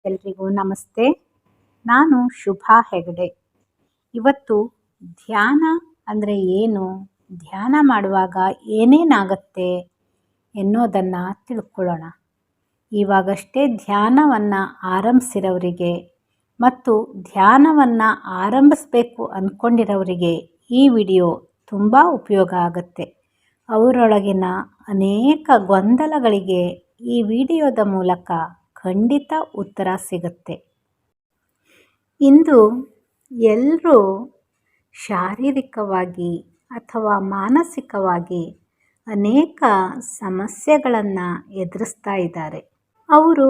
ಎಲ್ರಿಗೂ ನಮಸ್ತೆ. ನಾನು ಶುಭಾ ಹೆಗಡೆ. ಇವತ್ತು ಧ್ಯಾನ ಅಂದರೆ ಏನು, ಧ್ಯಾನ ಮಾಡುವಾಗ ಏನೇನಾಗತ್ತೆ ಎನ್ನೋದನ್ನು ತಿಳ್ಕೊಳ್ಳೋಣ. ಇವಾಗಷ್ಟೇ ಧ್ಯಾನವನ್ನು ಆರಂಭಿಸಿರೋರಿಗೆ ಮತ್ತು ಧ್ಯಾನವನ್ನು ಆರಂಭಿಸಬೇಕು ಅಂದ್ಕೊಂಡಿರೋರಿಗೆ ಈ ವಿಡಿಯೋ ತುಂಬ ಉಪಯೋಗ ಆಗುತ್ತೆ. ಅವರೊಳಗಿನ ಅನೇಕ ಗೊಂದಲಗಳಿಗೆ ಈ ವಿಡಿಯೋದ ಮೂಲಕ ಖಂಡಿತ ಉತ್ತರ ಸಿಗುತ್ತೆ. ಇಂದು ಎಲ್ಲರೂ ಶಾರೀರಿಕವಾಗಿ ಅಥವಾ ಮಾನಸಿಕವಾಗಿ ಅನೇಕ ಸಮಸ್ಯೆಗಳನ್ನು ಎದುರಿಸ್ತಾ ಇದ್ದಾರೆ. ಅವರು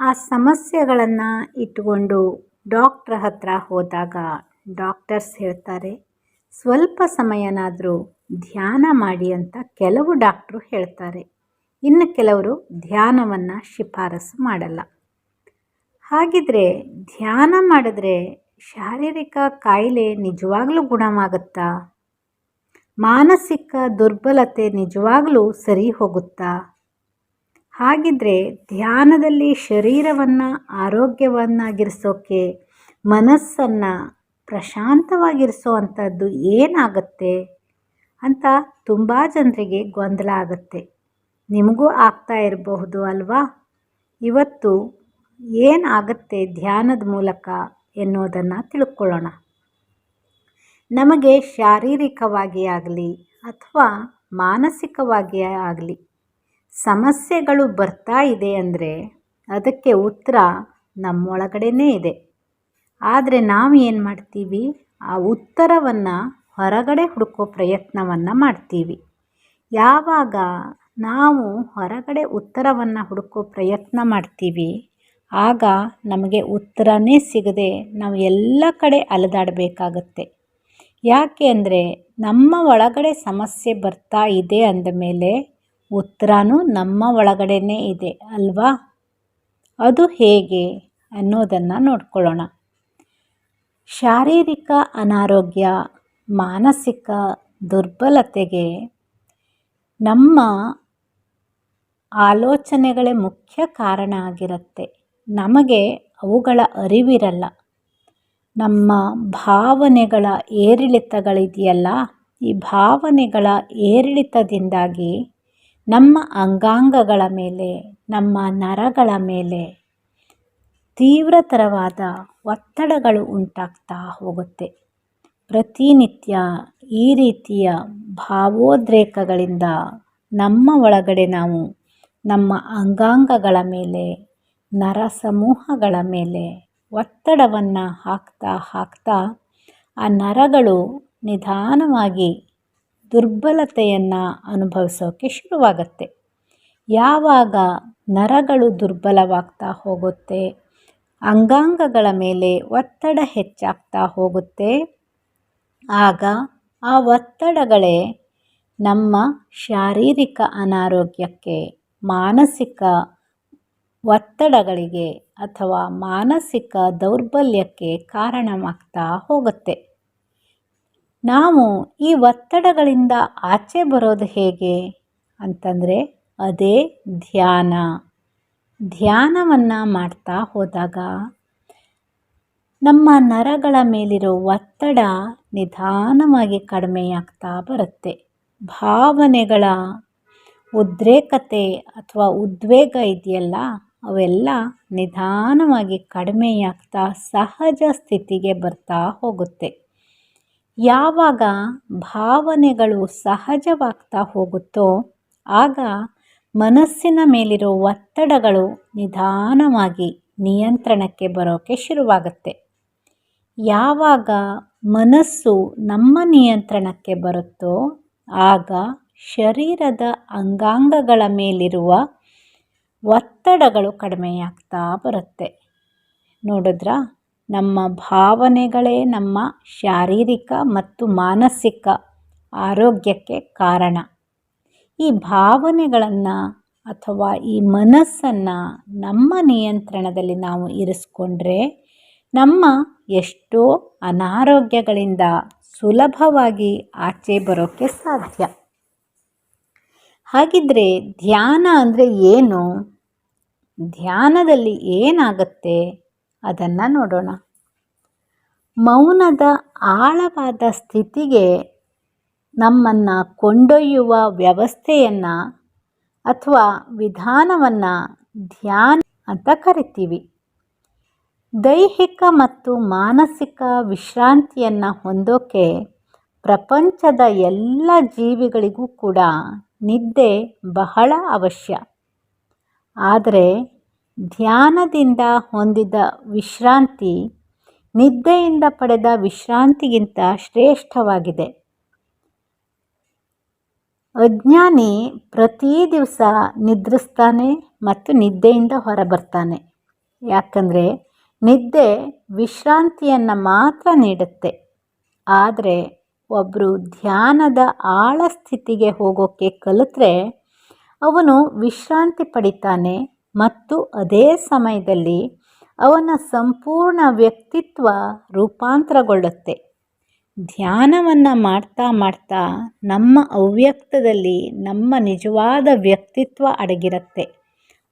ಆ ಸಮಸ್ಯೆಗಳನ್ನು ಇಟ್ಟುಕೊಂಡು ಡಾಕ್ಟ್ರ ಹತ್ರ ಹೋದಾಗ ಡಾಕ್ಟರ್ಸ್ ಹೇಳ್ತಾರೆ, ಸ್ವಲ್ಪ ಸಮಯನಾದರೂ ಧ್ಯಾನ ಮಾಡಿ ಅಂತ ಕೆಲವು ಡಾಕ್ಟ್ರು ಹೇಳ್ತಾರೆ. ಇನ್ನು ಕೆಲವರು ಧ್ಯಾನವನ್ನು ಶಿಫಾರಸು ಮಾಡಲ್ಲ. ಹಾಗಿದ್ರೆ ಧ್ಯಾನ ಮಾಡಿದ್ರೆ ಶಾರೀರಿಕ ಕಾಯಿಲೆ ನಿಜವಾಗ್ಲೂ ಗುಣವಾಗುತ್ತಾ? ಮಾನಸಿಕ ದುರ್ಬಲತೆ ನಿಜವಾಗ್ಲೂ ಸರಿ ಹೋಗುತ್ತಾ? ಹಾಗಿದ್ರೆ ಧ್ಯಾನದಲ್ಲಿ ಶರೀರವನ್ನು ಆರೋಗ್ಯವನ್ನಾಗಿರಿಸೋಕ್ಕೆ, ಮನಸ್ಸನ್ನು ಪ್ರಶಾಂತವಾಗಿರಿಸೋ ಅಂಥದ್ದು ಏನಾಗುತ್ತೆ ಅಂತ ತುಂಬ ಜನರಿಗೆ ಗೊಂದಲ ಆಗುತ್ತೆ. ನಿಮಗೂ ಆಗ್ತಾ ಇರಬಹುದು ಅಲ್ವಾ? ಇವತ್ತು ಏನಾಗುತ್ತೆ ಧ್ಯಾನದ ಮೂಲಕ ಎನ್ನುವುದನ್ನು ತಿಳ್ಕೊಳ್ಳೋಣ. ನಮಗೆ ಶಾರೀರಿಕವಾಗಿ ಆಗಲಿ ಅಥವಾ ಮಾನಸಿಕವಾಗಿ ಆಗಲಿ ಸಮಸ್ಯೆಗಳು ಬರ್ತಾ ಇದೆ ಅಂದರೆ ಅದಕ್ಕೆ ಉತ್ತರ ನಮ್ಮೊಳಗಡೆನೇ ಇದೆ. ಆದರೆ ನಾವು ಏನು ಮಾಡ್ತೀವಿ, ಆ ಉತ್ತರವನ್ನು ಹೊರಗಡೆ ಹುಡುಕೋ ಪ್ರಯತ್ನವನ್ನು ಮಾಡ್ತೀವಿ. ಯಾವಾಗ ನಾವು ಹೊರಗಡೆ ಉತ್ತರವನ್ನು ಹುಡುಕೋ ಪ್ರಯತ್ನ ಮಾಡ್ತೀವಿ ಆಗ ನಮಗೆ ಉತ್ತರನೇ ಸಿಗದೆ ನಾವು ಎಲ್ಲ ಕಡೆ ಅಲೆದಾಡಬೇಕಾಗತ್ತೆ. ಯಾಕೆ ಅಂದರೆ ನಮ್ಮ ಒಳಗಡೆ ಸಮಸ್ಯೆ ಬರ್ತಾ ಇದೆ ಅಂದಮೇಲೆ ಉತ್ತರನೂ ನಮ್ಮ ಒಳಗಡೆನೇ ಇದೆ ಅಲ್ವಾ? ಅದು ಹೇಗೆ ಅನ್ನೋದನ್ನು ನೋಡ್ಕೊಳ್ಳೋಣ. ಶಾರೀರಿಕ ಅನಾರೋಗ್ಯ, ಮಾನಸಿಕ ದುರ್ಬಲತೆಗೆ ನಮ್ಮ ಆಲೋಚನೆಗಳೇ ಮುಖ್ಯ ಕಾರಣ ಆಗಿರುತ್ತೆ. ನಮಗೆ ಅವುಗಳ ಅರಿವಿರಲ್ಲ. ನಮ್ಮ ಭಾವನೆಗಳ ಏರಿಳಿತಗಳಿದೆಯಲ್ಲ, ಈ ಭಾವನೆಗಳ ಏರಿಳಿತದಿಂದಾಗಿ ನಮ್ಮ ಅಂಗಾಂಗಗಳ ಮೇಲೆ, ನಮ್ಮ ನರಗಳ ಮೇಲೆ ತೀವ್ರತರವಾದ ಒತ್ತಡಗಳು ಉಂಟಾಗ್ತಾ ಹೋಗುತ್ತೆ. ಪ್ರತಿನಿತ್ಯ ಈ ರೀತಿಯ ಭಾವೋದ್ರೇಕಗಳಿಂದ ನಮ್ಮ ಒಳಗಡೆ ನಾವು ನಮ್ಮ ಅಂಗಾಂಗಗಳ ಮೇಲೆ, ನರ ಸಮೂಹಗಳ ಮೇಲೆ ಒತ್ತಡವನ್ನು ಹಾಕ್ತಾ ಆ ನರಗಳು ನಿಧಾನವಾಗಿ ದುರ್ಬಲತೆಯನ್ನು ಅನುಭವಿಸೋಕ್ಕೆ ಶುರುವಾಗುತ್ತೆ. ಯಾವಾಗ ನರಗಳು ದುರ್ಬಲವಾಗ್ತಾ ಹೋಗುತ್ತೆ, ಅಂಗಾಂಗಗಳ ಮೇಲೆ ಒತ್ತಡ ಹೆಚ್ಚಾಗ್ತಾ ಹೋಗುತ್ತೆ, ಆಗ ಆ ಒತ್ತಡಗಳೇ ನಮ್ಮ ಶಾರೀರಿಕ ಅನಾರೋಗ್ಯಕ್ಕೆ, ಮಾನಸಿಕ ಒತ್ತಡಗಳಿಗೆ ಅಥವಾ ಮಾನಸಿಕ ದೌರ್ಬಲ್ಯಕ್ಕೆ ಕಾರಣವಾಗ್ತಾ ಹೋಗುತ್ತೆ. ನಾವು ಈ ಒತ್ತಡಗಳಿಂದ ಆಚೆ ಬರೋದು ಹೇಗೆ ಅಂತಂದರೆ ಅದೇ ಧ್ಯಾನ. ಧ್ಯಾನವನ್ನು ಮಾಡ್ತಾ ಹೋದಾಗ ನಮ್ಮ ನರಗಳ ಮೇಲಿರೋ ಒತ್ತಡ ನಿಧಾನವಾಗಿ ಕಡಿಮೆಯಾಗ್ತಾ ಬರುತ್ತೆ. ಭಾವನೆಗಳ ಉದ್ರೇಕತೆ ಅಥವಾ ಉದ್ವೇಗ ಇದೆಯಲ್ಲ, ಅವೆಲ್ಲ ನಿಧಾನವಾಗಿ ಕಡಿಮೆಯಾಗ್ತಾ ಸಹಜ ಸ್ಥಿತಿಗೆ ಬರ್ತಾ ಹೋಗುತ್ತೆ. ಯಾವಾಗ ಭಾವನೆಗಳು ಸಹಜವಾಗ್ತಾ ಹೋಗುತ್ತೋ ಆಗ ಮನಸ್ಸಿನ ಮೇಲಿರೋ ಒತ್ತಡಗಳು ನಿಧಾನವಾಗಿ ನಿಯಂತ್ರಣಕ್ಕೆ ಬರೋಕ್ಕೆ ಶುರುವಾಗುತ್ತೆ. ಯಾವಾಗ ಮನಸ್ಸು ನಮ್ಮ ನಿಯಂತ್ರಣಕ್ಕೆ ಬರುತ್ತೋ ಆಗ ಶರೀರದ ಅಂಗಾಂಗಗಳ ಮೇಲಿರುವ ಒತ್ತಡಗಳು ಕಡಿಮೆಯಾಗ್ತಾ ಬರುತ್ತೆ. ನೋಡಿದ್ರಾ? ನಮ್ಮ ಭಾವನೆಗಳೇ ನಮ್ಮ ಶಾರೀರಿಕ ಮತ್ತು ಮಾನಸಿಕ ಆರೋಗ್ಯಕ್ಕೆ ಕಾರಣ. ಈ ಭಾವನೆಗಳನ್ನು ಅಥವಾ ಈ ಮನಸ್ಸನ್ನು ನಮ್ಮ ನಿಯಂತ್ರಣದಲ್ಲಿ ನಾವು ಇರಿಸ್ಕೊಂಡ್ರೆ ನಮ್ಮ ಎಷ್ಟೋ ಅನಾರೋಗ್ಯಗಳಿಂದ ಸುಲಭವಾಗಿ ಆಚೆ ಬರೋಕ್ಕೆ ಸಾಧ್ಯ. ಹಾಗಿದ್ರೆ ಧ್ಯಾನ ಅಂದರೆ ಏನು? ಧ್ಯಾನದಲ್ಲಿ ಏನಾಗುತ್ತೆ ಅದನ್ನು ನೋಡೋಣ. ಮೌನದ ಆಳವಾದ ಸ್ಥಿತಿಗೆ ನಮ್ಮನ್ನು ಕೊಂಡೊಯ್ಯುವ ವ್ಯವಸ್ಥೆಯನ್ನು ಅಥವಾ ವಿಧಾನವನ್ನು ಧ್ಯಾನ ಅಂತ ಕರಿತೀವಿ. ದೈಹಿಕ ಮತ್ತು ಮಾನಸಿಕ ವಿಶ್ರಾಂತಿಯನ್ನು ಹೊಂದೋಕೆ ಪ್ರಪಂಚದ ಎಲ್ಲ ಜೀವಿಗಳಿಗೂ ಕೂಡ ನಿದ್ದೆ ಬಹಳ ಅವಶ್ಯ. ಆದರೆ ಧ್ಯಾನದಿಂದ ಹೊಂದಿದ ವಿಶ್ರಾಂತಿ ನಿದ್ದೆಯಿಂದ ಪಡೆದ ವಿಶ್ರಾಂತಿಗಿಂತ ಶ್ರೇಷ್ಠವಾಗಿದೆ. ಅಜ್ಞಾನಿ ಪ್ರತಿ ದಿವಸ ನಿದ್ರಿಸ್ತಾನೆ ಮತ್ತು ನಿದ್ದೆಯಿಂದ ಹೊರಬರ್ತಾನೆ. ಯಾಕಂದರೆ ನಿದ್ದೆ ವಿಶ್ರಾಂತಿಯನ್ನು ಮಾತ್ರ ನೀಡುತ್ತೆ. ಆದರೆ ಒಬ್ಬರು ಧ್ಯಾನದ ಆಳ ಸ್ಥಿತಿಗೆ ಹೋಗೋಕ್ಕೆ ಕಲಿತ್ರೆ ಅವನು ವಿಶ್ರಾಂತಿ ಪಡಿತಾನೆ ಮತ್ತು ಅದೇ ಸಮಯದಲ್ಲಿ ಅವನ ಸಂಪೂರ್ಣ ವ್ಯಕ್ತಿತ್ವ ರೂಪಾಂತರಗೊಳ್ಳುತ್ತೆ. ಧ್ಯಾನವನ್ನು ಮಾಡ್ತಾ ಮಾಡ್ತಾ ನಮ್ಮ ಅವ್ಯಕ್ತದಲ್ಲಿ ನಮ್ಮ ನಿಜವಾದ ವ್ಯಕ್ತಿತ್ವ ಅಡಗಿರುತ್ತೆ.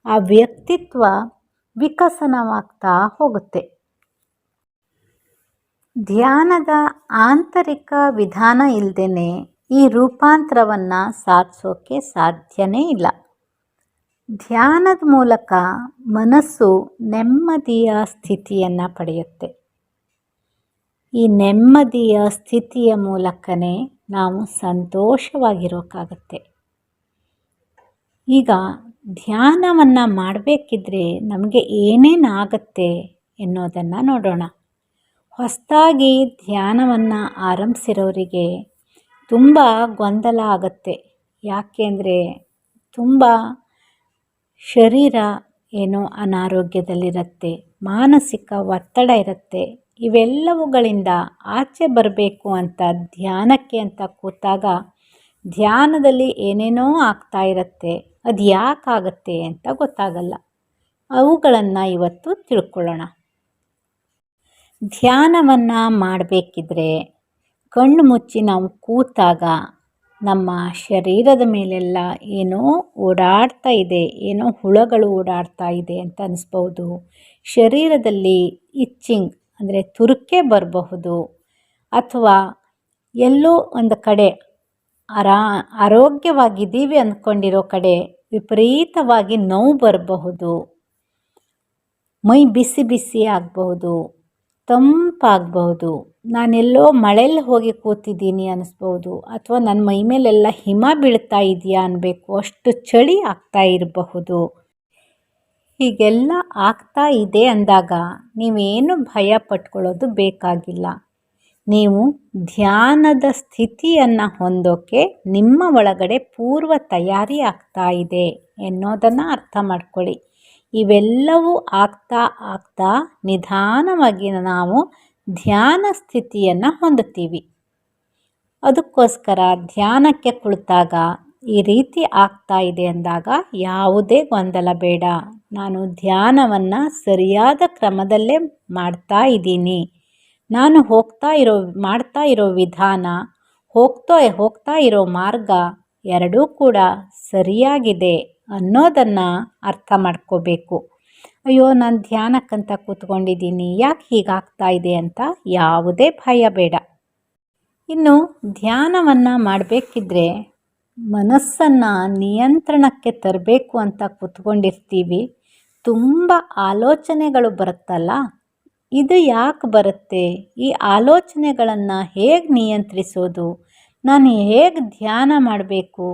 ಆ ವ್ಯಕ್ತಿತ್ವ ವಿಕಸನವಾಗ್ತಾ ಹೋಗುತ್ತೆ. ಧ್ಯಾನದ ಆಂತರಿಕ ವಿಧಾನ ಇಲ್ಲದೇ ಈ ರೂಪಾಂತರವನ್ನು ಸಾಧಿಸೋಕ್ಕೆ ಸಾಧ್ಯನೇ ಇಲ್ಲ. ಧ್ಯಾನದ ಮೂಲಕ ಮನಸ್ಸು ನೆಮ್ಮದಿಯ ಸ್ಥಿತಿಯನ್ನು ಪಡೆಯುತ್ತೆ. ಈ ನೆಮ್ಮದಿಯ ಸ್ಥಿತಿಯ ಮೂಲಕನೇ ನಾವು ಸಂತೋಷವಾಗಿರೋಕ್ಕಾಗತ್ತೆ. ಈಗ ಧ್ಯಾನವನ್ನು ಮಾಡಬೇಕಿದ್ರೆ ನಮಗೆ ಏನೇನಾಗತ್ತೆ ಎನ್ನುವುದನ್ನು ನೋಡೋಣ. ಹೊಸದಾಗಿ ಧ್ಯಾನವನ್ನು ಆರಂಭಿಸಿರೋರಿಗೆ ತುಂಬ ಗೊಂದಲ ಆಗುತ್ತೆ. ಯಾಕೆಂದರೆ ತುಂಬ ಶರೀರ ಏನೋ ಅನಾರೋಗ್ಯದಲ್ಲಿರುತ್ತೆ, ಮಾನಸಿಕ ಒತ್ತಡ ಇರುತ್ತೆ. ಇವೆಲ್ಲವುಗಳಿಂದ ಆಚೆ ಬರಬೇಕು ಅಂತ ಧ್ಯಾನಕ್ಕೆ ಅಂತ ಕೂತಾಗ ಧ್ಯಾನದಲ್ಲಿ ಏನೇನೋ ಆಗ್ತಾ ಇರುತ್ತೆ. ಅದು ಯಾಕಾಗತ್ತೆ ಅಂತ ಗೊತ್ತಾಗಲ್ಲ. ಅವುಗಳನ್ನು ಇವತ್ತು ತಿಳ್ಕೊಳ್ಳೋಣ. ಧ್ಯಾನವನ್ನು ಮಾಡಬೇಕಿದ್ರೆ ಕಣ್ಣು ಮುಚ್ಚಿ ನಾವು ಕೂತಾಗ ನಮ್ಮ ಶರೀರದ ಮೇಲೆಲ್ಲ ಏನೋ ಓಡಾಡ್ತಾ ಇದೆ, ಏನೋ ಹುಳಗಳು ಓಡಾಡ್ತಾ ಇದೆ ಅಂತ ಅನಿಸ್ಬೋದು. ಶರೀರದಲ್ಲಿ ಇಚ್ಚಿಂಗ್ ಅಂದರೆ ತುರಿಕೆ ಬರಬಹುದು, ಅಥವಾ ಎಲ್ಲೋ ಒಂದು ಕಡೆ ಆರೋಗ್ಯವಾಗಿದ್ದೀವಿ ಅಂದ್ಕೊಂಡಿರೋ ಕಡೆ ವಿಪರೀತವಾಗಿ ನೋವು ಬರಬಹುದು, ಮೈ ಬಿಸಿ ಬಿಸಿ ಆಗಬಹುದು, ತಂಪಾಗಬಹುದು, ನಾನೆಲ್ಲೋ ಮಳೆಯಲ್ಲಿ ಹೋಗಿ ಕೂತಿದ್ದೀನಿ ಅನ್ನಿಸ್ಬೋದು, ಅಥವಾ ನನ್ನ ಮೈ ಮೇಲೆಲ್ಲ ಹಿಮ ಬೀಳ್ತಾ ಇದೆಯಾ ಅನ್ನಬೇಕು, ಅಷ್ಟು ಚಳಿ ಆಗ್ತಾ ಇರಬಹುದು. ಹೀಗೆಲ್ಲ ಆಗ್ತಾ ಇದೆ ಅಂದಾಗ ನೀವೇನು ಭಯ ಪಟ್ಕೊಳ್ಳೋದು ಬೇಕಾಗಿಲ್ಲ. ನೀವು ಧ್ಯಾನದ ಸ್ಥಿತಿಯನ್ನು ಹೊಂದೋಕ್ಕೆ ನಿಮ್ಮ ಒಳಗಡೆ ಪೂರ್ವ ತಯಾರಿ ಆಗ್ತಾ ಇದೆ ಎನ್ನೋದನ್ನು ಅರ್ಥ ಮಾಡ್ಕೊಳ್ಳಿ. ಇವೆಲ್ಲವೂ ಆಗ್ತಾ ಆಗ್ತಾ ನಿಧಾನವಾಗಿ ನಾವು ಧ್ಯಾನ ಸ್ಥಿತಿಯನ್ನು ಹೊಂದುತ್ತೀವಿ. ಅದಕ್ಕೋಸ್ಕರ ಧ್ಯಾನಕ್ಕೆ ಕುಳಿತಾಗ ಈ ರೀತಿ ಆಗ್ತಾ ಇದೆ ಅಂದಾಗ ಯಾವುದೇ ಗೊಂದಲ ಬೇಡ. ನಾನು ಧ್ಯಾನವನ್ನು ಸರಿಯಾದ ಕ್ರಮದಲ್ಲೇ ಮಾಡ್ತಾ ಇದ್ದೀನಿ, ನಾನು ಮಾಡ್ತಾ ಇರೋ ವಿಧಾನ, ಹೋಗ್ತಾ ಇರೋ ಮಾರ್ಗ ಎರಡೂ ಕೂಡ ಸರಿಯಾಗಿದೆ ಅನ್ನೋದನ್ನು ಅರ್ಥ ಮಾಡ್ಕೋಬೇಕು. ಅಯ್ಯೋ, ನಾನು ಧ್ಯಾನಕ್ಕಂತ ಕೂತ್ಕೊಂಡಿದ್ದೀನಿ, ಯಾಕೆ ಹೀಗಾಗ್ತಾ ಇದೆ ಅಂತ ಯಾವುದೇ ಭಯ ಬೇಡ. ಇನ್ನು ಧ್ಯಾನವನ್ನು ಮಾಡಬೇಕಿದ್ರೆ ಮನಸ್ಸನ್ನು ನಿಯಂತ್ರಣಕ್ಕೆ ತರಬೇಕು ಅಂತ ಕೂತ್ಕೊಂಡಿರ್ತೀವಿ. ತುಂಬ ಆಲೋಚನೆಗಳು ಬರುತ್ತಲ್ಲ, ಇದು ಯಾಕೆ ಬರುತ್ತೆ? ಈ ಆಲೋಚನೆಗಳನ್ನು ಹೇಗೆ ನಿಯಂತ್ರಿಸೋದು? ನಾನು ಹೇಗೆ ಧ್ಯಾನ ಮಾಡಬೇಕು?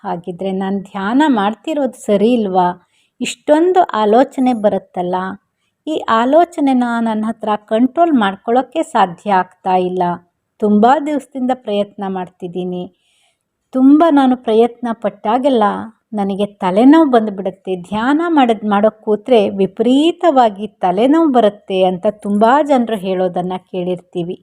ಹಾಗಿದ್ರೆ ನಾನು ಧ್ಯಾನ ಮಾಡ್ತಿರೋದು ಸರಿ ಇಲ್ವಾ? ಇಷ್ಟೊಂದು ಆಲೋಚನೆ ಬರುತ್ತಲ್ಲ, ಈ ಆಲೋಚನೆನ ನನ್ನ ಹತ್ರ ಕಂಟ್ರೋಲ್ ಮಾಡ್ಕೊಳ್ಳೋಕ್ಕೆ ಸಾಧ್ಯ ಆಗ್ತಾ ಇಲ್ಲ. ತುಂಬ ದಿವಸದಿಂದ ಪ್ರಯತ್ನ ಮಾಡ್ತಿದ್ದೀನಿ. ನಾನು ಪ್ರಯತ್ನ ಪಟ್ಟಾಗೆಲ್ಲ ನನಗೆ ತಲೆನೋವು ಬಂದುಬಿಡುತ್ತೆ. ಧ್ಯಾನ ಮಾಡೋಕ್ಕೆ ಕೂತ್ರೆ ವಿಪರೀತವಾಗಿ ತಲೆನೋವು ಬರುತ್ತೆ ಅಂತ ತುಂಬ ಜನರು ಹೇಳೋದನ್ನು ಕೇಳಿರ್ತೀವಿ.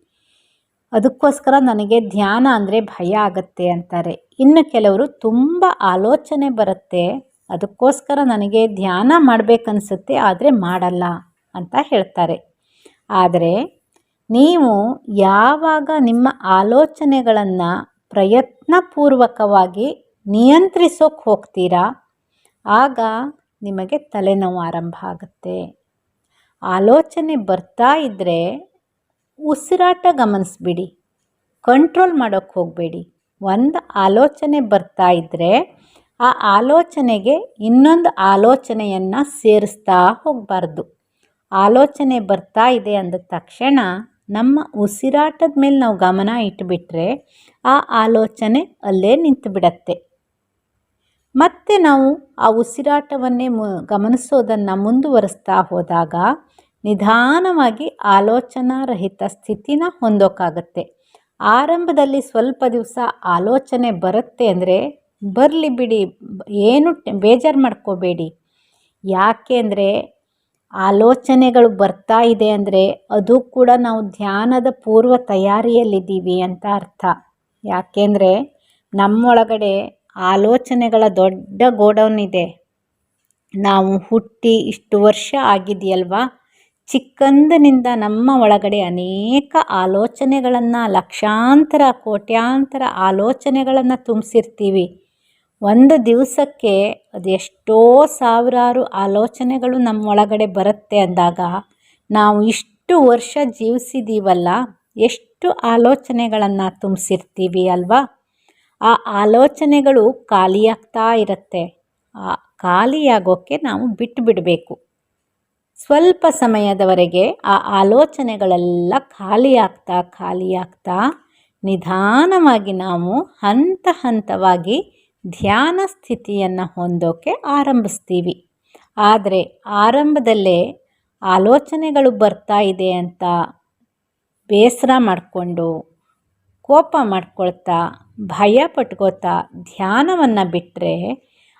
ಅದಕ್ಕೋಸ್ಕರ ನನಗೆ ಧ್ಯಾನ ಅಂದರೆ ಭಯ ಆಗುತ್ತೆ ಅಂತಾರೆ. ಇನ್ನು ಕೆಲವರು ತುಂಬ ಆಲೋಚನೆ ಬರುತ್ತೆ, ಅದಕ್ಕೋಸ್ಕರ ನನಗೆ ಧ್ಯಾನ ಮಾಡಬೇಕನ್ಸುತ್ತೆ ಆದರೆ ಮಾಡಲ್ಲ ಅಂತ ಹೇಳ್ತಾರೆ. ಆದರೆ ನೀವು ಯಾವಾಗ ನಿಮ್ಮ ಆಲೋಚನೆಗಳನ್ನು ಪ್ರಯತ್ನಪೂರ್ವಕವಾಗಿ ನಿಯಂತ್ರಿಸೋಕೆ ಹೋಗ್ತೀರಾ, ಆಗ ನಿಮಗೆ ತಲೆನೋವು ಆರಂಭ ಆಗುತ್ತೆ. ಆಲೋಚನೆ ಬರ್ತಾ ಇದ್ದರೆ ಉಸಿರಾಟ ಗಮನಿಸ್ಬಿಡಿ, ಕಂಟ್ರೋಲ್ ಮಾಡೋಕ್ಕೆ ಹೋಗಬೇಡಿ. ಒಂದು ಆಲೋಚನೆ ಬರ್ತಾ ಇದ್ದರೆ ಆ ಆಲೋಚನೆಗೆ ಇನ್ನೊಂದು ಆಲೋಚನೆಯನ್ನು ಸೇರಿಸ್ತಾ ಹೋಗಬಾರ್ದು. ಆಲೋಚನೆ ಬರ್ತಾ ಇದೆ ಅಂದ ತಕ್ಷಣ ನಮ್ಮ ಉಸಿರಾಟದ ಮೇಲೆ ನಾವು ಗಮನ ಇಟ್ಟುಬಿಟ್ರೆ ಆ ಆಲೋಚನೆ ಅಲ್ಲೇ ನಿಂತು ಬಿಡತ್ತೆ. ಮತ್ತೆ ನಾವು ಆ ಉಸಿರಾಟವನ್ನೇ ಗಮನಿಸೋದನ್ನು ಮುಂದುವರಿಸ್ತಾ ಹೋದಾಗ ನಿಧಾನವಾಗಿ ಆಲೋಚನಾರಹಿತ ಸ್ಥಿತಿನ ಹೊಂದೋಕ್ಕಾಗತ್ತೆ. ಆರಂಭದಲ್ಲಿ ಸ್ವಲ್ಪ ದಿವಸ ಆಲೋಚನೆ ಬರುತ್ತೆ ಅಂದರೆ ಬರಲಿ ಬಿಡಿ, ಏನು ಬೇಜಾರು ಮಾಡ್ಕೋಬೇಡಿ. ಯಾಕೆ ಅಂದರೆ ಆಲೋಚನೆಗಳು ಬರ್ತಾ ಇದೆ ಅಂದರೆ ಅದು ಕೂಡ ನಾವು ಧ್ಯಾನದ ಪೂರ್ವ ತಯಾರಿಯಲ್ಲಿದ್ದೀವಿ ಅಂತ ಅರ್ಥ. ಯಾಕೆಂದರೆ ನಮ್ಮೊಳಗಡೆ ಆಲೋಚನೆಗಳ ದೊಡ್ಡ ಗೋಡೌನ್ ಇದೆ. ನಾವು ಹುಟ್ಟಿ ಇಷ್ಟು ವರ್ಷ ಆಗಿದೆಯಲ್ವಾ, ಚಿಕ್ಕಂದಿನಿಂದ ನಮ್ಮ ಒಳಗಡೆ ಅನೇಕ ಆಲೋಚನೆಗಳನ್ನು, ಲಕ್ಷಾಂತರ ಕೋಟ್ಯಾಂತರ ಆಲೋಚನೆಗಳನ್ನು ತುಂಬಿಸಿರ್ತೀವಿ. ಒಂದು ದಿವಸಕ್ಕೆ ಅದೆಷ್ಟೋ ಸಾವಿರಾರು ಆಲೋಚನೆಗಳು ನಮ್ಮ ಒಳಗಡೆ ಬರುತ್ತೆ ಅಂದಾಗ ನಾವು ಇಷ್ಟು ವರ್ಷ ಜೀವಿಸಿದ್ದೀವಲ್ಲ, ಎಷ್ಟು ಆಲೋಚನೆಗಳನ್ನು ತುಂಬಿಸಿರ್ತೀವಿ ಅಲ್ವಾ. ಆ ಆಲೋಚನೆಗಳು ಖಾಲಿಯಾಗ್ತಾ ಇರುತ್ತೆ. ಆ ಖಾಲಿಯಾಗೋಕ್ಕೆ ನಾವು ಬಿಟ್ಟು ಬಿಡಬೇಕು. ಸ್ವಲ್ಪ ಸಮಯದವರೆಗೆ ಆ ಆಲೋಚನೆಗಳೆಲ್ಲ ಖಾಲಿಯಾಗ್ತಾ ನಿಧಾನವಾಗಿ ನಾವು ಹಂತ ಹಂತವಾಗಿ ಧ್ಯಾನ ಸ್ಥಿತಿಯನ್ನು ಹೊಂದೋಕ್ಕೆ ಆರಂಭಿಸ್ತೀವಿ. ಆದರೆ ಆರಂಭದಲ್ಲೇ ಆಲೋಚನೆಗಳು ಬರ್ತಾ ಇದೆ ಅಂತ ಬೇಸರ ಮಾಡಿಕೊಂಡು, ಕೋಪ ಮಾಡ್ಕೊಳ್ತಾ, ಭಯ ಪಟ್ಕೋತಾ ಧ್ಯಾನವನ್ನು ಬಿಟ್ಟರೆ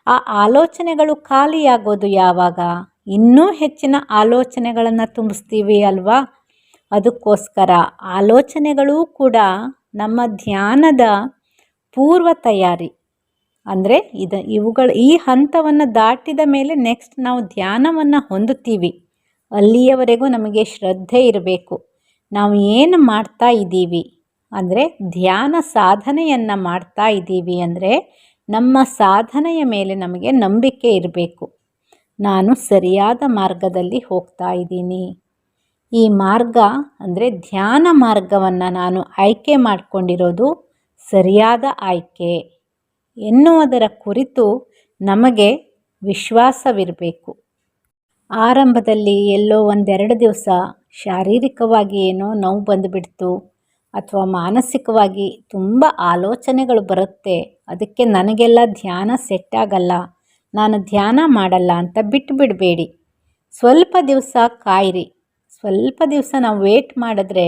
ಆ ಆಲೋಚನೆಗಳು ಖಾಲಿಯಾಗೋದು ಯಾವಾಗ? ಇನ್ನೂ ಹೆಚ್ಚಿನ ಆಲೋಚನೆಗಳನ್ನು ತುಂಬಿಸ್ತೀವಿ ಅಲ್ವಾ. ಅದಕ್ಕೋಸ್ಕರ ಆಲೋಚನೆಗಳೂ ಕೂಡ ನಮ್ಮ ಧ್ಯಾನದ ಪೂರ್ವ ತಯಾರಿ. ಅಂದರೆ ಈ ಹಂತವನ್ನು ದಾಟಿದ ಮೇಲೆ ನೆಕ್ಸ್ಟ್ ನಾವು ಧ್ಯಾನವನ್ನು ಹೊಂದುತ್ತೀವಿ. ಅಲ್ಲಿಯವರೆಗೂ ನಮಗೆ ಶ್ರದ್ಧೆ ಇರಬೇಕು. ನಾವು ಏನು ಮಾಡ್ತಾ ಇದ್ದೀವಿ ಅಂದರೆ ಧ್ಯಾನ ಸಾಧನೆಯನ್ನು ಮಾಡ್ತಾ ಇದ್ದೀವಿ ಅಂದರೆ ನಮ್ಮ ಸಾಧನೆಯ ಮೇಲೆ ನಮಗೆ ನಂಬಿಕೆ ಇರಬೇಕು. ನಾನು ಸರಿಯಾದ ಮಾರ್ಗದಲ್ಲಿ ಹೋಗ್ತಾ ಇದ್ದೀನಿ. ಈ ಮಾರ್ಗ ಅಂದರೆ ಧ್ಯಾನ ಮಾರ್ಗವನ್ನು ನಾನು ಆಯ್ಕೆ ಮಾಡಿಕೊಂಡಿರೋದು ಸರಿಯಾದ ಆಯ್ಕೆ ಎನ್ನುವುದರ ಕುರಿತು ನಮಗೆ ವಿಶ್ವಾಸವಿರಬೇಕು. ಆರಂಭದಲ್ಲಿ ಎಲ್ಲೋ ಒಂದೆರಡು ದಿವಸ ಶಾರೀರಿಕವಾಗಿ ಏನೋ ನೋವು ಬಂದುಬಿಡ್ತು ಅಥವಾ ಮಾನಸಿಕವಾಗಿ ತುಂಬ ಆಲೋಚನೆಗಳು ಬರುತ್ತೆ, ಅದಕ್ಕೆ ನನಗೆಲ್ಲ ಧ್ಯಾನ ಸೆಟ್ ಆಗಲ್ಲ, ನಾನು ಧ್ಯಾನ ಮಾಡಲ್ಲ ಅಂತ ಬಿಟ್ಟುಬಿಡಬೇಡಿ. ಸ್ವಲ್ಪ ದಿವಸ ಕಾಯಿರಿ. ಸ್ವಲ್ಪ ದಿವಸ ನಾವು ವೇಟ್ ಮಾಡಿದ್ರೆ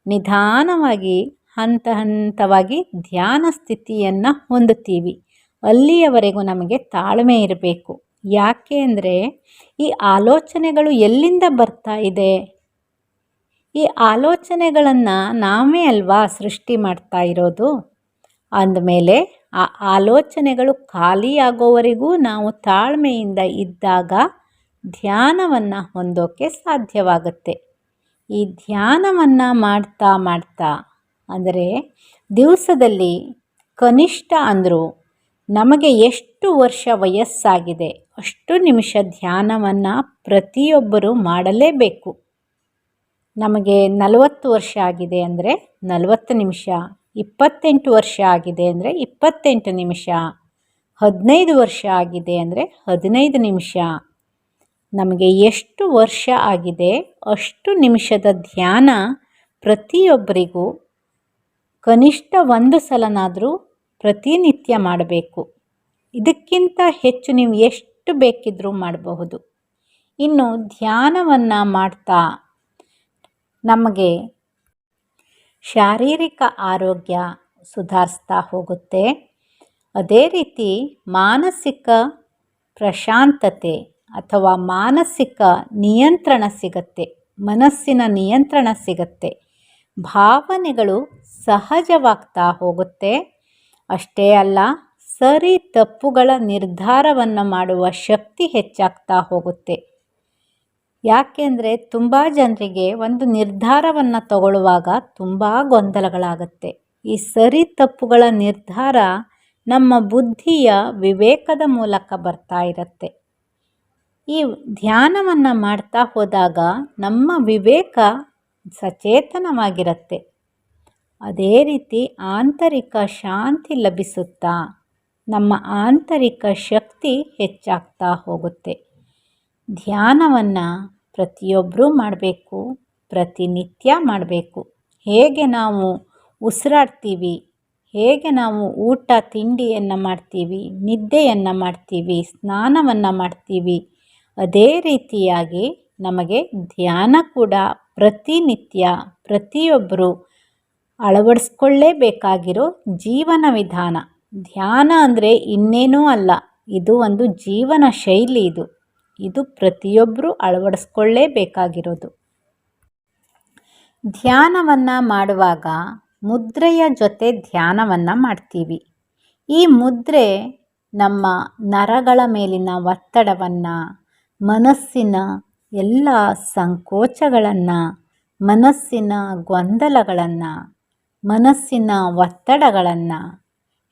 ನಿಧಾನವಾಗಿ ಹಂತ ಹಂತವಾಗಿ ಧ್ಯಾನ ಸ್ಥಿತಿಯನ್ನು ಹೊಂದುತ್ತೀವಿ. ಅಲ್ಲಿಯವರೆಗೂ ನಮಗೆ ತಾಳ್ಮೆ ಇರಬೇಕು. ಯಾಕೆ ಅಂದರೆ ಈ ಆಲೋಚನೆಗಳು ಎಲ್ಲಿಂದ ಬರ್ತಾ ಇದೆ? ಈ ಆಲೋಚನೆಗಳನ್ನು ನಾವೇ ಅಲ್ವಾ ಸೃಷ್ಟಿ ಮಾಡ್ತಾ ಇರೋದು. ಅಂದಮೇಲೆ ಆ ಆಲೋಚನೆಗಳು ಖಾಲಿಯಾಗೋವರೆಗೂ ನಾವು ತಾಳ್ಮೆಯಿಂದ ಇದ್ದಾಗ ಧ್ಯಾನವನ್ನು ಹೊಂದೋಕ್ಕೆ ಸಾಧ್ಯವಾಗುತ್ತೆ. ಈ ಧ್ಯಾನವನ್ನು ಮಾಡ್ತಾ ಅಂದರೆ ದಿವಸದಲ್ಲಿ ಕನಿಷ್ಠ ಅಂದರೂ ನಮಗೆ ಎಷ್ಟು ವರ್ಷ ವಯಸ್ಸಾಗಿದೆ ಅಷ್ಟು ನಿಮಿಷ ಧ್ಯಾನವನ್ನು ಪ್ರತಿಯೊಬ್ಬರೂ ಮಾಡಲೇಬೇಕು. ನಮಗೆ 40 ವರ್ಷ ಆಗಿದೆ ಅಂದರೆ 40 ನಿಮಿಷ, 28 ವರ್ಷ ಆಗಿದೆ ಅಂದರೆ 28 ನಿಮಿಷ, 15 ವರ್ಷ ಆಗಿದೆ ಅಂದರೆ 15 ನಿಮಿಷ, ನಮಗೆ ಎಷ್ಟು ವರ್ಷ ಆಗಿದೆ ಅಷ್ಟು ನಿಮಿಷದ ಧ್ಯಾನ ಪ್ರತಿಯೊಬ್ಬರಿಗೂ ಕನಿಷ್ಠ 1 ಸಲನಾದರೂ ಪ್ರತಿನಿತ್ಯ ಮಾಡಬೇಕು. ಇದಕ್ಕಿಂತ ಹೆಚ್ಚು ನೀವು ಎಷ್ಟು ಬೇಕಿದ್ರೂ ಮಾಡಬಹುದು. ಇನ್ನು ಧ್ಯಾನವನ್ನು ಮಾಡ್ತಾ ನಮಗೆ ಶಾರೀರಿಕ ಆರೋಗ್ಯ ಸುಧಾರಿಸ್ತಾ ಹೋಗುತ್ತೆ. ಅದೇ ರೀತಿ ಮಾನಸಿಕ ಪ್ರಶಾಂತತೆ ಅಥವಾ ಮಾನಸಿಕ ನಿಯಂತ್ರಣ ಸಿಗತ್ತೆ, ಮನಸ್ಸಿನ ನಿಯಂತ್ರಣ ಸಿಗತ್ತೆ, ಭಾವನೆಗಳು ಸಹಜವಾಗ್ತಾ ಹೋಗುತ್ತೆ. ಅಷ್ಟೇ ಅಲ್ಲ, ಸರಿ ತಪ್ಪುಗಳ ನಿರ್ಧಾರವನ್ನು ಮಾಡುವ ಶಕ್ತಿ ಹೆಚ್ಚಾಗ್ತಾ ಹೋಗುತ್ತೆ. ಯಾಕೆಂದರೆ ತುಂಬ ಜನರಿಗೆ ಒಂದು ನಿರ್ಧಾರವನ್ನು ತಗೊಳ್ಳುವಾಗ ತುಂಬ ಗೊಂದಲಗಳಾಗುತ್ತೆ. ಈ ಸರಿ ತಪ್ಪುಗಳ ನಿರ್ಧಾರ ನಮ್ಮ ಬುದ್ಧಿಯ ವಿವೇಕದ ಮೂಲಕ ಬರ್ತಾ ಇರುತ್ತೆ. ಈ ಧ್ಯಾನವನ್ನು ಮಾಡ್ತಾ ಹೋದಾಗ ನಮ್ಮ ವಿವೇಕ ಸಚೇತನವಾಗಿರುತ್ತೆ. ಅದೇ ರೀತಿ ಆಂತರಿಕ ಶಾಂತಿ ಲಭಿಸುತ್ತಾ ನಮ್ಮ ಆಂತರಿಕ ಶಕ್ತಿ ಹೆಚ್ಚಾಗ್ತಾ ಹೋಗುತ್ತೆ. ಧ್ಯಾನವನ್ನು ಪ್ರತಿಯೊಬ್ಬರೂ ಮಾಡಬೇಕು, ಪ್ರತಿನಿತ್ಯ ಮಾಡಬೇಕು. ಹೇಗೆ ನಾವು ಉಸಿರಾಡ್ತೀವಿ, ಹೇಗೆ ನಾವು ಊಟ ತಿಂಡಿಯನ್ನು ಮಾಡ್ತೀವಿ, ನಿದ್ದೆಯನ್ನು ಮಾಡ್ತೀವಿ, ಸ್ನಾನವನ್ನು ಮಾಡ್ತೀವಿ, ಅದೇ ರೀತಿಯಾಗಿ ನಮಗೆ ಧ್ಯಾನ ಕೂಡ ಪ್ರತಿನಿತ್ಯ ಪ್ರತಿಯೊಬ್ಬರು ಅಳವಡಿಸ್ಕೊಳ್ಳೇಬೇಕಾಗಿರೋ ಜೀವನ ವಿಧಾನ. ಧ್ಯಾನ ಅಂದರೆ ಇನ್ನೇನೂ ಅಲ್ಲ, ಇದು ಒಂದು ಜೀವನ ಶೈಲಿ. ಇದು ಪ್ರತಿಯೊಬ್ಬರೂ ಅಳವಡಿಸ್ಕೊಳ್ಳೇಬೇಕಾಗಿರೋದು. ಧ್ಯಾನವನ್ನು ಮಾಡುವಾಗ ಮುದ್ರೆಯ ಜೊತೆ ಧ್ಯಾನವನ್ನು ಮಾಡ್ತೀವಿ. ಈ ಮುದ್ರೆ ನಮ್ಮ ನರಗಳ ಮೇಲಿನ ಒತ್ತಡವನ್ನು, ಮನಸ್ಸಿನ ಎಲ್ಲ ಸಂಕೋಚಗಳನ್ನು, ಮನಸ್ಸಿನ ಗೊಂದಲಗಳನ್ನು, ಮನಸ್ಸಿನ ಒತ್ತಡಗಳನ್ನು,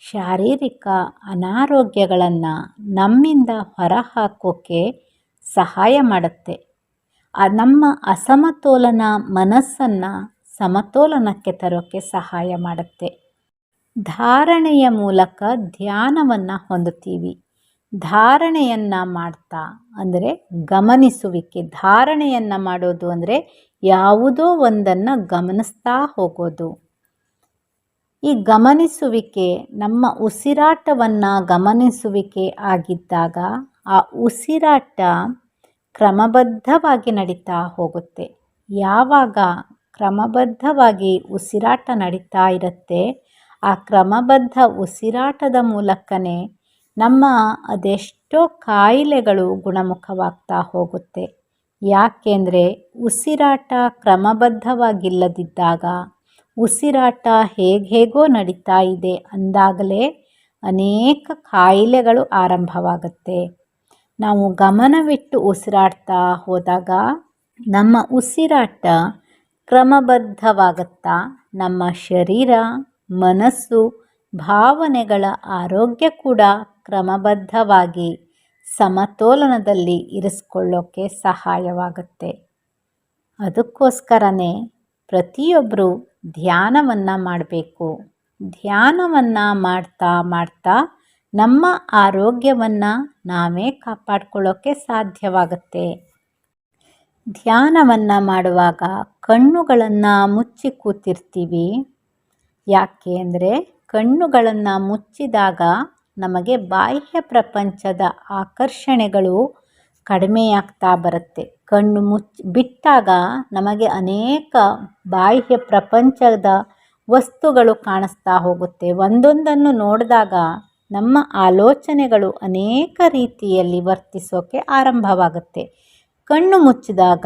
ಶಾರೀರಿಕ ಅನಾರೋಗ್ಯಗಳನ್ನು ನಮ್ಮಿಂದ ಹೊರಹಾಕೋಕ್ಕೆ ಸಹಾಯ ಮಾಡುತ್ತೆ. ನಮ್ಮ ಅಸಮತೋಲನ ಮನಸ್ಸನ್ನು ಸಮತೋಲನಕ್ಕೆ ತರೋಕ್ಕೆ ಸಹಾಯ ಮಾಡುತ್ತೆ. ಧಾರಣೆಯ ಮೂಲಕ ಧ್ಯಾನವನ್ನು ಹೊಂದುತ್ತೀವಿ. ಧಾರಣೆಯನ್ನು ಮಾಡ್ತಾ ಅಂದರೆ ಗಮನಿಸುವಿಕೆ. ಧಾರಣೆಯನ್ನು ಮಾಡೋದು ಅಂದರೆ ಯಾವುದೋ ಒಂದನ್ನು ಗಮನಿಸ್ತಾ ಹೋಗೋದು. ಈ ಗಮನಿಸುವಿಕೆ ನಮ್ಮ ಉಸಿರಾಟವನ್ನು ಗಮನಿಸುವಿಕೆ ಆಗಿದ್ದಾಗ ಆ ಉಸಿರಾಟ ಕ್ರಮಬದ್ಧವಾಗಿ ನಡೀತಾ ಹೋಗುತ್ತೆ. ಯಾವಾಗ ಕ್ರಮಬದ್ಧವಾಗಿ ಉಸಿರಾಟ ನಡೀತಾ ಇರುತ್ತೆ, ಆ ಕ್ರಮಬದ್ಧ ಉಸಿರಾಟದ ಮೂಲಕನೇ ನಮ್ಮ ಅದೆಷ್ಟೋ ಕಾಯಿಲೆಗಳು ಗುಣಮುಖವಾಗ್ತಾ ಹೋಗುತ್ತೆ. ಯಾಕೆಂದರೆ ಉಸಿರಾಟ ಕ್ರಮಬದ್ಧವಾಗಿಲ್ಲದಿದ್ದಾಗ, ಉಸಿರಾಟ ಹೇಗೋ ನಡೀತಾ ಇದೆ ಅಂದಾಗಲೇ ಅನೇಕ ಕಾಯಿಲೆಗಳು ಆರಂಭವಾಗುತ್ತೆ. ನಾವು ಗಮನವಿಟ್ಟು ಉಸಿರಾಡ್ತಾ ಹೋದಾಗ ನಮ್ಮ ಉಸಿರಾಟ ಕ್ರಮಬದ್ಧವಾಗುತ್ತಾ ನಮ್ಮ ಶರೀರ, ಮನಸ್ಸು, ಭಾವನೆಗಳ ಆರೋಗ್ಯ ಕೂಡ ಕ್ರಮಬದ್ಧವಾಗಿ ಸಮತೋಲನದಲ್ಲಿ ಇರಿಸ್ಕೊಳ್ಳೋಕ್ಕೆ ಸಹಾಯವಾಗುತ್ತೆ. ಅದಕ್ಕೋಸ್ಕರನೇ ಪ್ರತಿಯೊಬ್ಬರು ಧ್ಯಾನವನ್ನು ಮಾಡಬೇಕು. ಧ್ಯಾನವನ್ನು ಮಾಡ್ತಾ ಮಾಡ್ತಾ ನಮ್ಮ ಆರೋಗ್ಯವನ್ನು ನಾವೇ ಕಾಪಾಡ್ಕೊಳ್ಳೋಕ್ಕೆ ಸಾಧ್ಯವಾಗುತ್ತೆ. ಧ್ಯಾನವನ್ನು ಮಾಡುವಾಗ ಕಣ್ಣುಗಳನ್ನು ಮುಚ್ಚಿ ಕೂತಿರ್ತೀವಿ. ಯಾಕೆ ಅಂದರೆ ಕಣ್ಣುಗಳನ್ನು ಮುಚ್ಚಿದಾಗ ನಮಗೆ ಬಾಹ್ಯ ಪ್ರಪಂಚದ ಆಕರ್ಷಣೆಗಳು ಕಡಿಮೆಯಾಗ್ತಾ ಬರುತ್ತೆ. ಕಣ್ಣು ಬಿಟ್ಟಾಗ ನಮಗೆ ಅನೇಕ ಬಾಹ್ಯ ಪ್ರಪಂಚದ ವಸ್ತುಗಳು ಕಾಣಿಸ್ತಾ ಹೋಗುತ್ತೆ. ಒಂದೊಂದನ್ನು ನೋಡಿದಾಗ ನಮ್ಮ ಆಲೋಚನೆಗಳು ಅನೇಕ ರೀತಿಯಲ್ಲಿ ವರ್ತಿಸೋಕ್ಕೆ ಆರಂಭವಾಗುತ್ತೆ. ಕಣ್ಣು ಮುಚ್ಚಿದಾಗ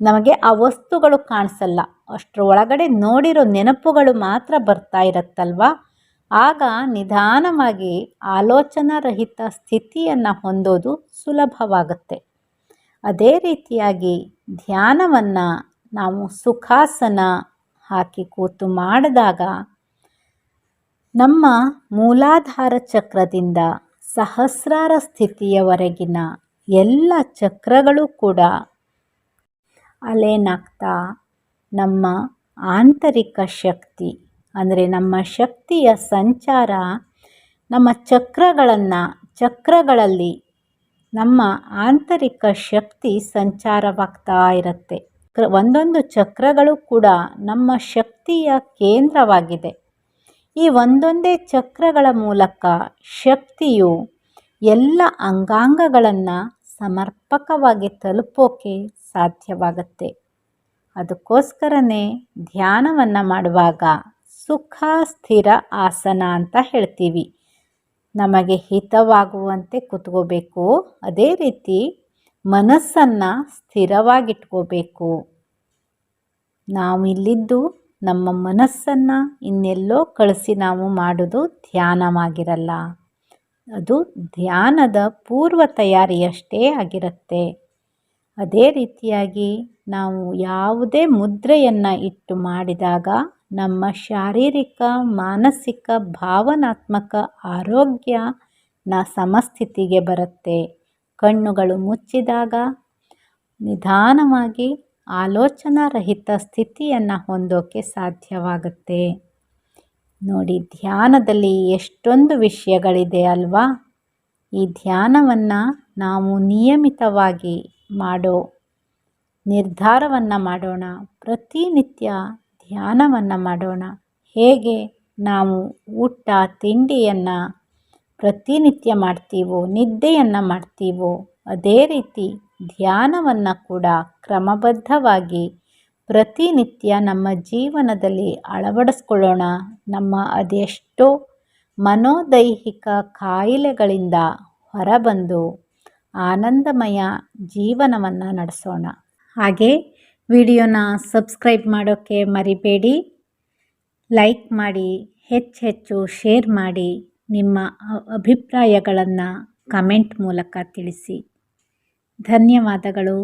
ನಮಗೆ ಆ ವಸ್ತುಗಳು ಕಾಣಿಸಲ್ಲ, ಅಷ್ಟರ ಒಳಗಡೆ ನೋಡಿರೋ ನೆನಪುಗಳು ಮಾತ್ರ ಬರ್ತಾ ಇರುತ್ತಲ್ವ. ಆಗ ನಿಧಾನವಾಗಿ ಆಲೋಚನಾರಹಿತ ಸ್ಥಿತಿಯನ್ನು ಹೊಂದೋದು ಸುಲಭವಾಗುತ್ತೆ. ಅದೇ ರೀತಿಯಾಗಿ ಧ್ಯಾನವನ್ನು ನಾವು ಸುಖಾಸನ ಹಾಕಿ ಕೂತು ಮಾಡಿದಾಗ ನಮ್ಮ ಮೂಲಾಧಾರ ಚಕ್ರದಿಂದ ಸಹಸ್ರಾರ ಸ್ಥಿತಿಯವರೆಗಿನ ಎಲ್ಲ ಚಕ್ರಗಳು ಕೂಡ ಅಲೇನಾಗ್ತಾ ನಮ್ಮ ಆಂತರಿಕ ಶಕ್ತಿ ಅಂದರೆ ನಮ್ಮ ಶಕ್ತಿಯ ಸಂಚಾರ ನಮ್ಮ ಚಕ್ರಗಳಲ್ಲಿ ನಮ್ಮ ಆಂತರಿಕ ಶಕ್ತಿ ಸಂಚಾರವಾಗ್ತಾ ಇರುತ್ತೆ. ಒಂದೊಂದು ಚಕ್ರಗಳು ಕೂಡ ನಮ್ಮ ಶಕ್ತಿಯ ಕೇಂದ್ರವಾಗಿದೆ. ಈ ಒಂದೊಂದೇ ಚಕ್ರಗಳ ಮೂಲಕ ಶಕ್ತಿಯು ಎಲ್ಲ ಅಂಗಾಂಗಗಳನ್ನು ಸಮರ್ಪಕವಾಗಿ ತಲುಪೋಕೆ ಸಾಧ್ಯವಾಗುತ್ತೆ. ಅದಕ್ಕೋಸ್ಕರನೇ ಧ್ಯಾನವನ್ನು ಮಾಡುವಾಗ ಸುಖ ಸ್ಥಿರ ಆಸನ ಅಂತ ಹೇಳ್ತೀವಿ. ನಮಗೆ ಹಿತವಾಗುವಂತೆ ಕೂತ್ಕೋಬೇಕು. ಅದೇ ರೀತಿ ಮನಸ್ಸನ್ನು ಸ್ಥಿರವಾಗಿಟ್ಕೋಬೇಕು. ನಾವು ಇಲ್ಲಿದ್ದು ನಮ್ಮ ಮನಸ್ಸನ್ನು ಇನ್ನೆಲ್ಲೋ ಕಳಿಸಿ ನಾವು ಮಾಡೋದು ಧ್ಯಾನವಾಗಿರಲ್ಲ. ಅದು ಧ್ಯಾನದ ಪೂರ್ವ ತಯಾರಿಯಷ್ಟೇ ಆಗಿರುತ್ತೆ. ಅದೇ ರೀತಿಯಾಗಿ ನಾವು ಯಾವುದೇ ಮುದ್ರೆಯನ್ನು ಇಟ್ಟು ಮಾಡಿದಾಗ ನಮ್ಮ ಶಾರೀರಿಕ, ಮಾನಸಿಕ, ಭಾವನಾತ್ಮಕ ಆರೋಗ್ಯ ಸಮಸ್ಥಿತಿಗೆ ಬರುತ್ತೆ. ಕಣ್ಣುಗಳು ಮುಚ್ಚಿದಾಗ ನಿಧಾನವಾಗಿ ಆಲೋಚನಾರಹಿತ ಸ್ಥಿತಿಯನ್ನು ಹೊಂದೋಕ್ಕೆ ಸಾಧ್ಯವಾಗುತ್ತೆ. ನೋಡಿ, ಧ್ಯಾನದಲ್ಲಿ ಎಷ್ಟೊಂದು ವಿಷಯಗಳಿದೆ ಅಲ್ವಾ? ಈ ಧ್ಯಾನವನ್ನು ನಾವು ನಿಯಮಿತವಾಗಿ ಮಾಡೋ ನಿರ್ಧಾರವನ್ನು ಮಾಡೋಣ. ಪ್ರತಿನಿತ್ಯ ಧ್ಯಾನವನ್ನು ಮಾಡೋಣ. ಹೇಗೆ ನಾವು ಊಟ ತಿಂಡಿಯನ್ನು ಪ್ರತಿನಿತ್ಯ ಮಾಡ್ತೀವೋ, ನಿದ್ದೆಯನ್ನು ಮಾಡ್ತೀವೋ, ಅದೇ ರೀತಿ ಧ್ಯಾನವನ್ನು ಕೂಡ ಕ್ರಮಬದ್ಧವಾಗಿ ಪ್ರತಿನಿತ್ಯ ನಮ್ಮ ಜೀವನದಲ್ಲಿ ಅಳವಡಿಸ್ಕೊಳ್ಳೋಣ. ನಮ್ಮ ಅದೆಷ್ಟೋ ಮನೋದೈಹಿಕ ಕಾಯಿಲೆಗಳಿಂದ ಹೊರಬಂದು ಆನಂದಮಯ ಜೀವನವನ್ನು ನಡೆಸೋಣ. ಹಾಗೆ ವಿಡಿಯೋನ ಸಬ್ಸ್ಕ್ರೈಬ್ ಮಾಡೋಕ್ಕೆ ಮರಿಬೇಡಿ. ಲೈಕ್ ಮಾಡಿ, ಹೆಚ್ಚು ಶೇರ್ ಮಾಡಿ, ನಿಮ್ಮ ಅಭಿಪ್ರಾಯಗಳನ್ನು ಕಮೆಂಟ್ ಮೂಲಕ ತಿಳಿಸಿ. ಧನ್ಯವಾದಗಳು.